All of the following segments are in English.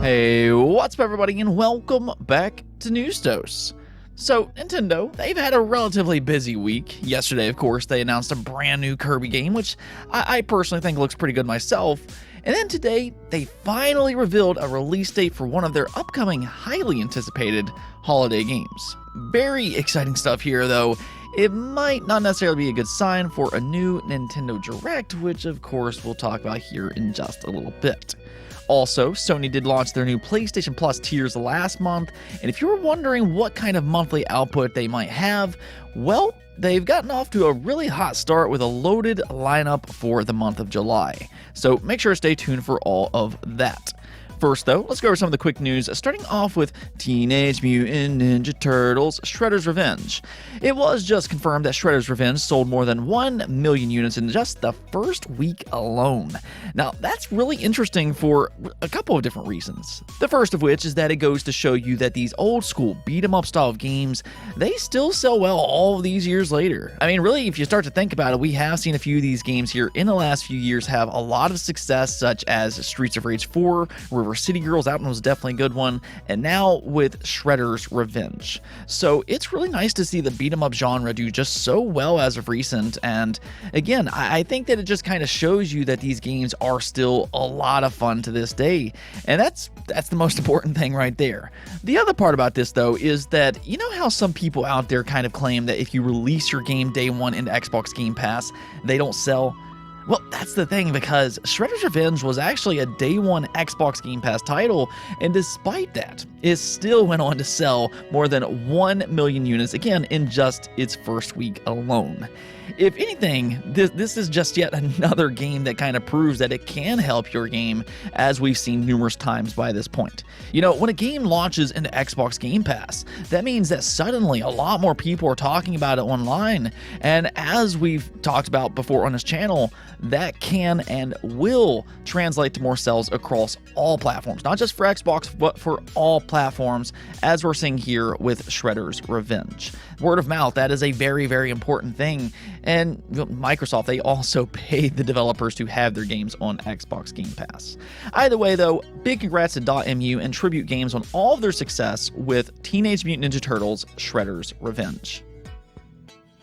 Hey, what's up everybody, and welcome back to News Dose. So, Nintendo, they've had a relatively busy week. Yesterday, of course, they announced a brand new Kirby game, which I personally think looks pretty good myself. And then today, they finally revealed a release date for one of their upcoming, highly anticipated holiday games. Very exciting stuff here, though. It might not necessarily be a good sign for a new Nintendo Direct, which of course we'll talk about here in just a little bit. Also, Sony did launch their new PlayStation Plus tiers last month, and if you were wondering what kind of monthly output they might have, well, they've gotten off to a really hot start with a loaded lineup for the month of July. So make sure to stay tuned for all of that. First, though, let's go over some of the quick news, starting off with Teenage Mutant Ninja Turtles Shredder's Revenge. It was just confirmed that Shredder's Revenge sold more than 1 million units in just the first week alone. Now, that's really interesting for a couple of different reasons. The first of which is that it goes to show you that these old school beat-em-up style of games, they still sell well all of these years later. I mean, really, if you start to think about it, we have seen a few of these games here in the last few years have a lot of success, such as Streets of Rage 4, River City Girls, that one was definitely a good one, and now with Shredder's Revenge. So it's really nice to see the beat 'em up genre do just so well as of recent, and again, I think that it just kind of shows you that these games are still a lot of fun to this day, and that's the most important thing right there. The other part about this, though, is that you know how some people out there kind of claim that if you release your game day one into Xbox Game Pass, they don't sell? Well, that's the thing, because Shredder's Revenge was actually a day one Xbox Game Pass title, and despite that, it still went on to sell more than 1 million units, again, in just its first week alone. If anything, this is just yet another game that kind of proves that it can help your game, as we've seen numerous times by this point. You know, when a game launches into Xbox Game Pass, that means that suddenly a lot more people are talking about it online, and as we've talked about before on this channel, that can and will translate to more sales across all platforms, not just for Xbox, but for all platforms, as we're seeing here with Shredder's Revenge. Word of mouth, that is a very, very important thing. And Microsoft, they also paid the developers to have their games on Xbox Game Pass. Either way, though, big congrats to .mu and Tribute Games on all of their success with Teenage Mutant Ninja Turtles Shredder's Revenge.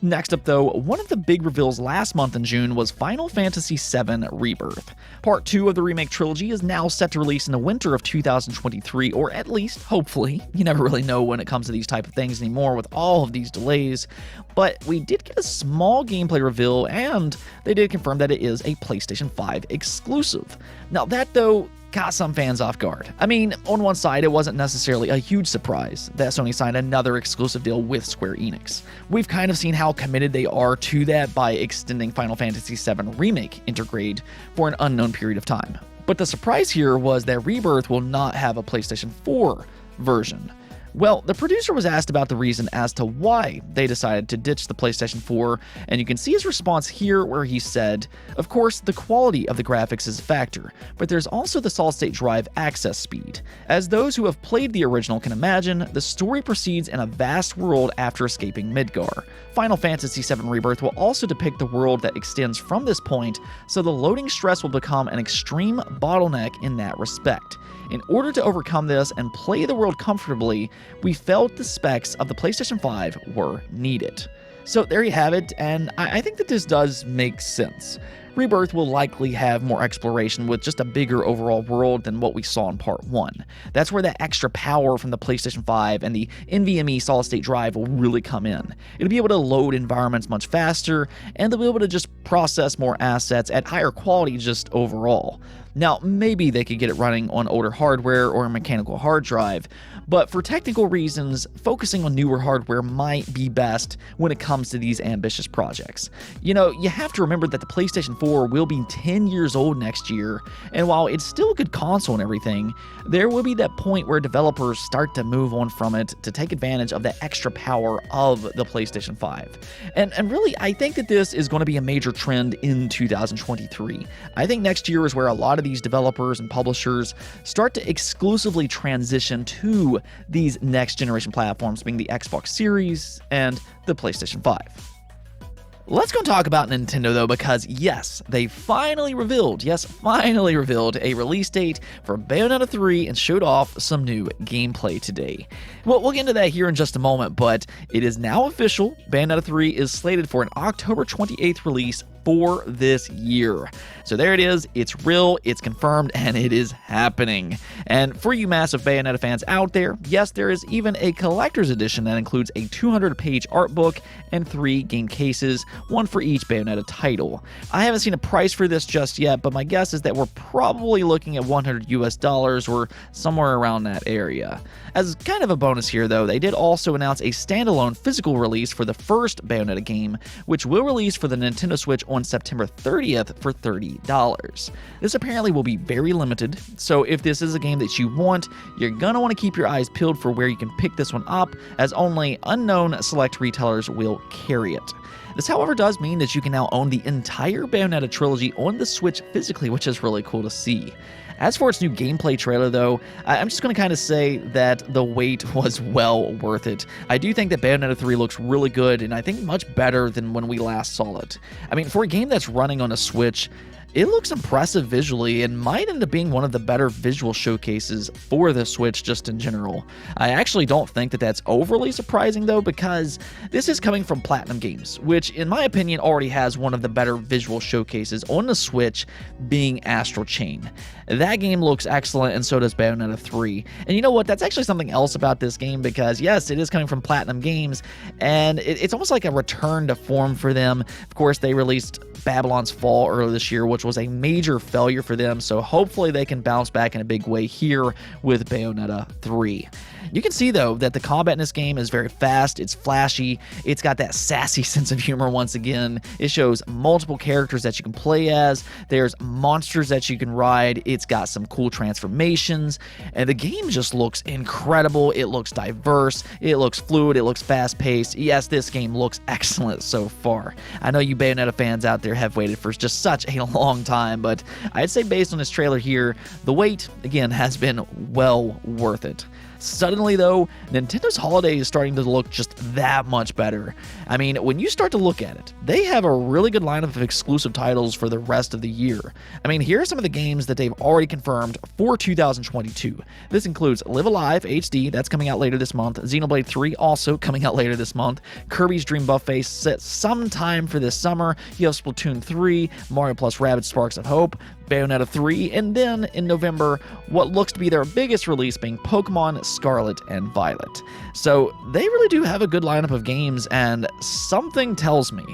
Next up, though, one of the big reveals last month in June was Final Fantasy VII Rebirth. Part 2 of the remake trilogy is now set to release in the winter of 2023, or at least, hopefully. You never really know when it comes to these type of things anymore with all of these delays, but we did get a small gameplay reveal, and they did confirm that it is a PlayStation 5 exclusive. Now that, though, caught some fans off guard. I mean, on one side, it wasn't necessarily a huge surprise that Sony signed another exclusive deal with Square Enix. We've kind of seen how committed they are to that by extending Final Fantasy VII Remake Intergrade for an unknown period of time. But the surprise here was that Rebirth will not have a PlayStation 4 version. Well, the producer was asked about the reason as to why they decided to ditch the PlayStation 4, and you can see his response here where he said, "Of course, the quality of the graphics is a factor, but there's also the solid-state drive access speed. As those who have played the original can imagine, the story proceeds in a vast world after escaping Midgar. Final Fantasy VII Rebirth will also depict the world that extends from this point, so the loading stress will become an extreme bottleneck in that respect. In order to overcome this and play the world comfortably, we felt the specs of the PlayStation 5 were needed." So there you have it, and I think that this does make sense. Rebirth will likely have more exploration with just a bigger overall world than what we saw in Part 1. That's where that extra power from the PlayStation 5 and the NVMe solid-state drive will really come in. It'll be able to load environments much faster, and they'll be able to just process more assets at higher quality just overall. Now, maybe they could get it running on older hardware or a mechanical hard drive, but for technical reasons, focusing on newer hardware might be best when it comes to these ambitious projects. You know, you have to remember that the PlayStation 4 will be 10 years old next year, and while it's still a good console and everything, there will be that point where developers start to move on from it to take advantage of the extra power of the PlayStation 5. And really, I think that this is going to be a major trend in 2023. I think next year is where a lot of these developers and publishers start to exclusively transition to these next generation platforms, being the Xbox Series and the PlayStation 5. Let's go talk about Nintendo though, because yes, they finally revealed a release date for Bayonetta 3 and showed off some new gameplay today. Well, we'll get into that here in just a moment, but it is now official. Bayonetta 3 is slated for an October 28th release for this year. So there it is, it's real, it's confirmed, and it is happening. And for you massive Bayonetta fans out there, yes, there is even a collector's edition that includes a 200-page art book and 3 game cases, one for each Bayonetta title. I haven't seen a price for this just yet, but my guess is that we're probably looking at $100 or somewhere around that area. As kind of a bonus here though, they did also announce a standalone physical release for the first Bayonetta game, which will release for the Nintendo Switch on September 30th for $30. This apparently will be very limited, so if this is a game that you want, you're gonna want to keep your eyes peeled for where you can pick this one up, as only unknown select retailers will carry it. This, however, does mean that you can now own the entire Bayonetta trilogy on the Switch physically, which is really cool to see. As for its new gameplay trailer, though, I'm just going to kind of say that the wait was well worth it. I do think that Bayonetta 3 looks really good, and I think much better than when we last saw it. I mean, for a game that's running on a Switch, it looks impressive visually and might end up being one of the better visual showcases for the Switch just in general. I actually don't think that that's overly surprising though, because this is coming from Platinum Games, which in my opinion already has one of the better visual showcases on the Switch, being Astral Chain. That game looks excellent, and so does Bayonetta 3. And you know what? That's actually something else about this game, because yes, it is coming from Platinum Games, and it's almost like a return to form for them. Of course, they released Babylon's Fall earlier this year, which was a major failure for them, so hopefully they can bounce back in a big way here with Bayonetta 3. You can see, though, that the combat in this game is very fast, it's flashy, it's got that sassy sense of humor once again. It shows multiple characters that you can play as, there's monsters that you can ride, it's got some cool transformations, and the game just looks incredible. It looks diverse, it looks fluid, it looks fast-paced. Yes, this game looks excellent so far. I know you Bayonetta fans out there have waited for just such a long time, but I'd say based on this trailer here, the wait, again, has been well worth it. Suddenly, though, Nintendo's holiday is starting to look just that much better. I mean, when you start to look at it, they have a really good lineup of exclusive titles for the rest of the year. I mean, here are some of the games that they've already confirmed for 2022. This includes Live Alive HD, that's coming out later this month, Xenoblade 3 also coming out later this month, Kirby's Dream Buffet set sometime for this summer, you have Splatoon 3, Mario plus Rabbids Sparks of Hope, Bayonetta 3, and then in November, what looks to be their biggest release being Pokemon Scarlet and Violet. So they really do have a good lineup of games, and something tells me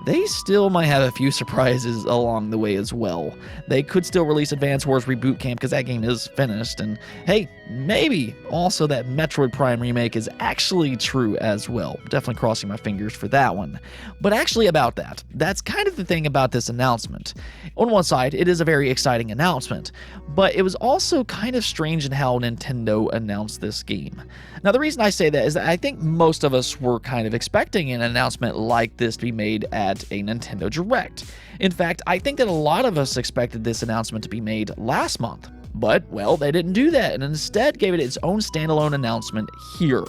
they still might have a few surprises along the way as well. They could still release Advance Wars Reboot Camp because that game is finished, and hey, maybe also that Metroid Prime remake is actually true as well. Definitely crossing my fingers for that one. But actually about that, that's kind of the thing about this announcement. On one side, it is a very exciting announcement, but it was also kind of strange in how Nintendo announced this game. Now, the reason I say that is that I think most of us were kind of expecting an announcement like this to be made at a Nintendo Direct. In fact, I think that a lot of us expected this announcement to be made last month. But, well, they didn't do that, and instead gave it its own standalone announcement here.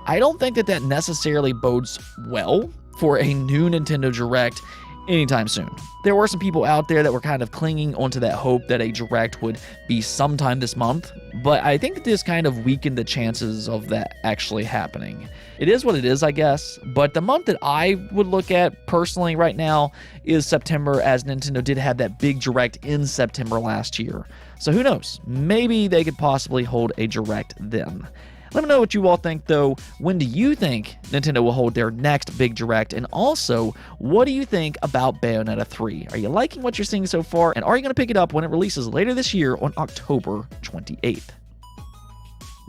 I don't think that that necessarily bodes well for a new Nintendo Direct anytime soon. There were some people out there that were kind of clinging onto that hope that a Direct would be sometime this month, but I think that this kind of weakened the chances of that actually happening. It is what it is, I guess, but the month that I would look at personally right now is September, as Nintendo did have that big Direct in September last year. So who knows? Maybe they could possibly hold a Direct then. Let me know what you all think, though. When do you think Nintendo will hold their next big Direct? And also, what do you think about Bayonetta 3? Are you liking what you're seeing so far? And are you going to pick it up when it releases later this year on October 28th?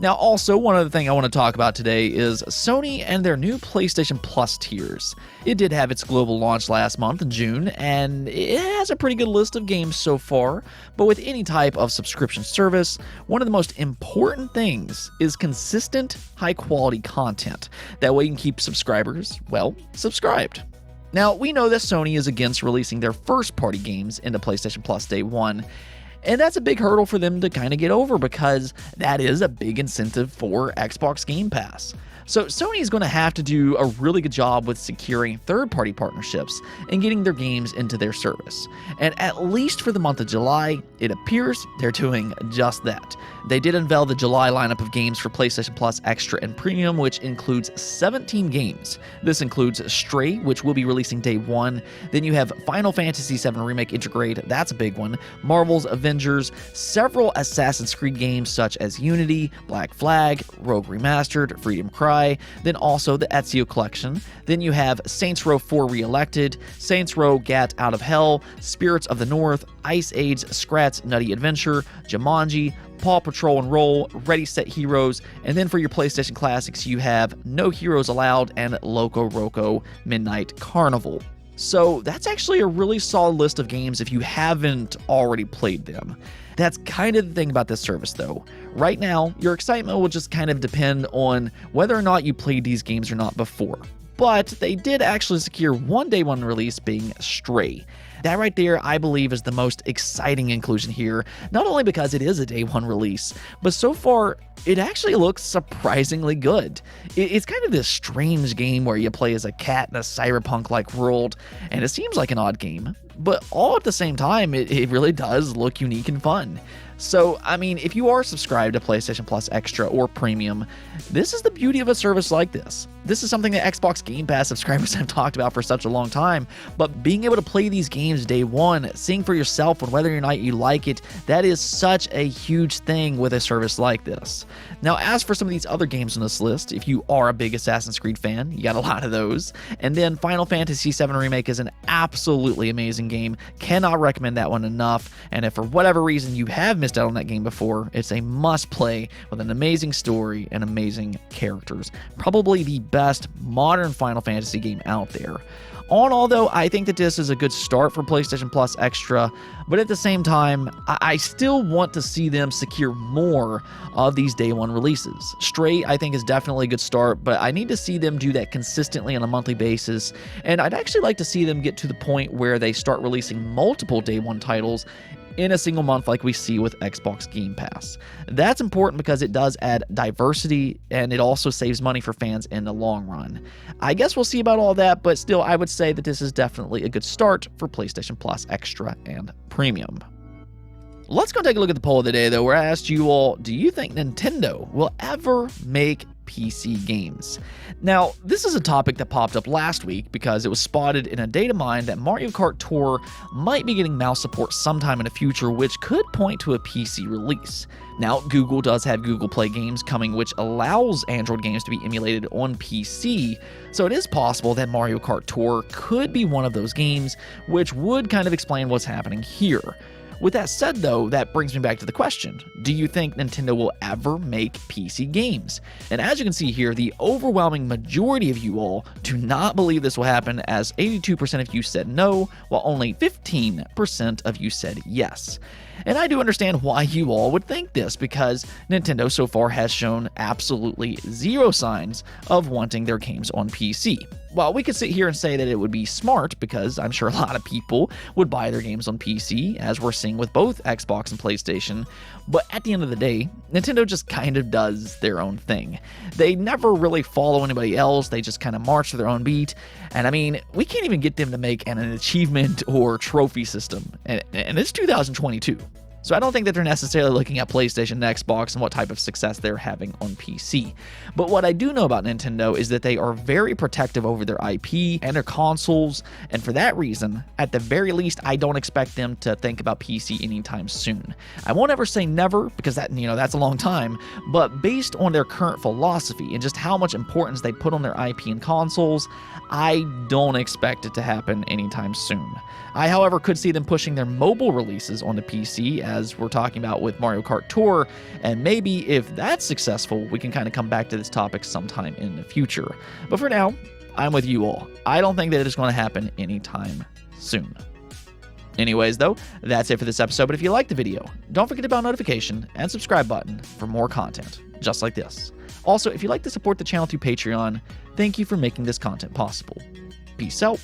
Now, also, one other thing I want to talk about today is Sony and their new PlayStation Plus tiers. It did have its global launch last month in June, and it has a pretty good list of games so far, but with any type of subscription service, one of the most important things is consistent, high-quality content. That way you can keep subscribers, well, subscribed. Now, we know that Sony is against releasing their first-party games into PlayStation Plus Day 1, and that's a big hurdle for them to kind of get over, because that is a big incentive for Xbox Game Pass. So Sony is going to have to do a really good job with securing third-party partnerships and getting their games into their service. And at least for the month of July, it appears they're doing just that. They did unveil the July lineup of games for PlayStation Plus Extra and Premium, which includes 17 games. This includes Extrea, which will be releasing day one. Then you have Final Fantasy VII Remake Intergrade, that's a big one. Marvel's Avengers, several Assassin's Creed games such as Unity, Black Flag, Rogue Remastered, Freedom Cry, then also the Ezio Collection. Then you have Saints Row 4 Reelected, Saints Row Gat Out of Hell, Spirits of the North, Ice Age Scrat's Nutty Adventure, Jumanji, Paw Patrol and Roll, Ready Set Heroes, and then for your PlayStation Classics you have No Heroes Allowed and Loco Roco Midnight Carnival. So that's actually a really solid list of games if you haven't already played them. That's kind of the thing about this service though. Right now, your excitement will just kind of depend on whether or not you played these games or not before. But they did actually secure one day one release being Extrea. That right there, I believe, is the most exciting inclusion here, not only because it is a day one release, but so far, it actually looks surprisingly good. It's kind of this strange game where you play as a cat in a cyberpunk-like world, and it seems like an odd game, but all at the same time, it really does look unique and fun. So, I mean, if you are subscribed to PlayStation Plus Extra or Premium, this is the beauty of a service like this. This is something that Xbox Game Pass subscribers have talked about for such a long time, but being able to play these games day one, seeing for yourself on whether or not you like it, that is such a huge thing with a service like this. Now, as for some of these other games on this list, if you are a big Assassin's Creed fan, you got a lot of those. And then Final Fantasy VII Remake is an absolutely amazing game. Cannot recommend that one enough. And if for whatever reason you have missed out on that game before, it's a must play with an amazing story and amazing characters. Probably the best modern Final Fantasy game out there. All in all, though, I think that this is a good start for PlayStation Plus Extra, but at the same time, I still want to see them secure more of these day one releases. Extrea, I think, is definitely a good start, but I need to see them do that consistently on a monthly basis, and I'd actually like to see them get to the point where they start releasing multiple day one titles in a single month like we see with Xbox Game Pass. That's important because it does add diversity and it also saves money for fans in the long run. I guess we'll see about all that, but still I would say that this is definitely a good start for PlayStation Plus Extra and Premium. Let's go take a look at the poll of the day though, where I asked you all, do you think Nintendo will ever make PC games? Now, this is a topic that popped up last week because it was spotted in a data mine that Mario Kart Tour might be getting mouse support sometime in the future, which could point to a PC release. Now, Google does have Google Play Games coming, which allows Android games to be emulated on PC, so it is possible that Mario Kart Tour could be one of those games, which would kind of explain what's happening here. With that said, though, that brings me back to the question, do you think Nintendo will ever make PC games? And as you can see here, the overwhelming majority of you all do not believe this will happen, as 82% of you said no, while only 15% of you said yes. And I do understand why you all would think this, because Nintendo so far has shown absolutely zero signs of wanting their games on PC. Well, we could sit here and say that it would be smart, because I'm sure a lot of people would buy their games on PC, as we're seeing with both Xbox and PlayStation, but at the end of the day, Nintendo just kind of does their own thing. They never really follow anybody else, they just kind of march to their own beat, and I mean, we can't even get them to make an achievement or trophy system, and it's 2022. So I don't think that they're necessarily looking at PlayStation and Xbox and what type of success they're having on PC. But what I do know about Nintendo is that they are very protective over their IP and their consoles, and for that reason, at the very least, I don't expect them to think about PC anytime soon. I won't ever say never, because that, that's a long time, but based on their current philosophy and just how much importance they put on their IP and consoles, I don't expect it to happen anytime soon. I, however, could see them pushing their mobile releases onto PC, as we're talking about with Mario Kart Tour, and maybe if that's successful, we can kind of come back to this topic sometime in the future. But for now, I'm with you all. I don't think that it is going to happen anytime soon. Anyways, though, that's it for this episode, but if you liked the video, don't forget the bell notification and subscribe button for more content just like this. Also, if you'd like to support the channel through Patreon, thank you for making this content possible. Peace out.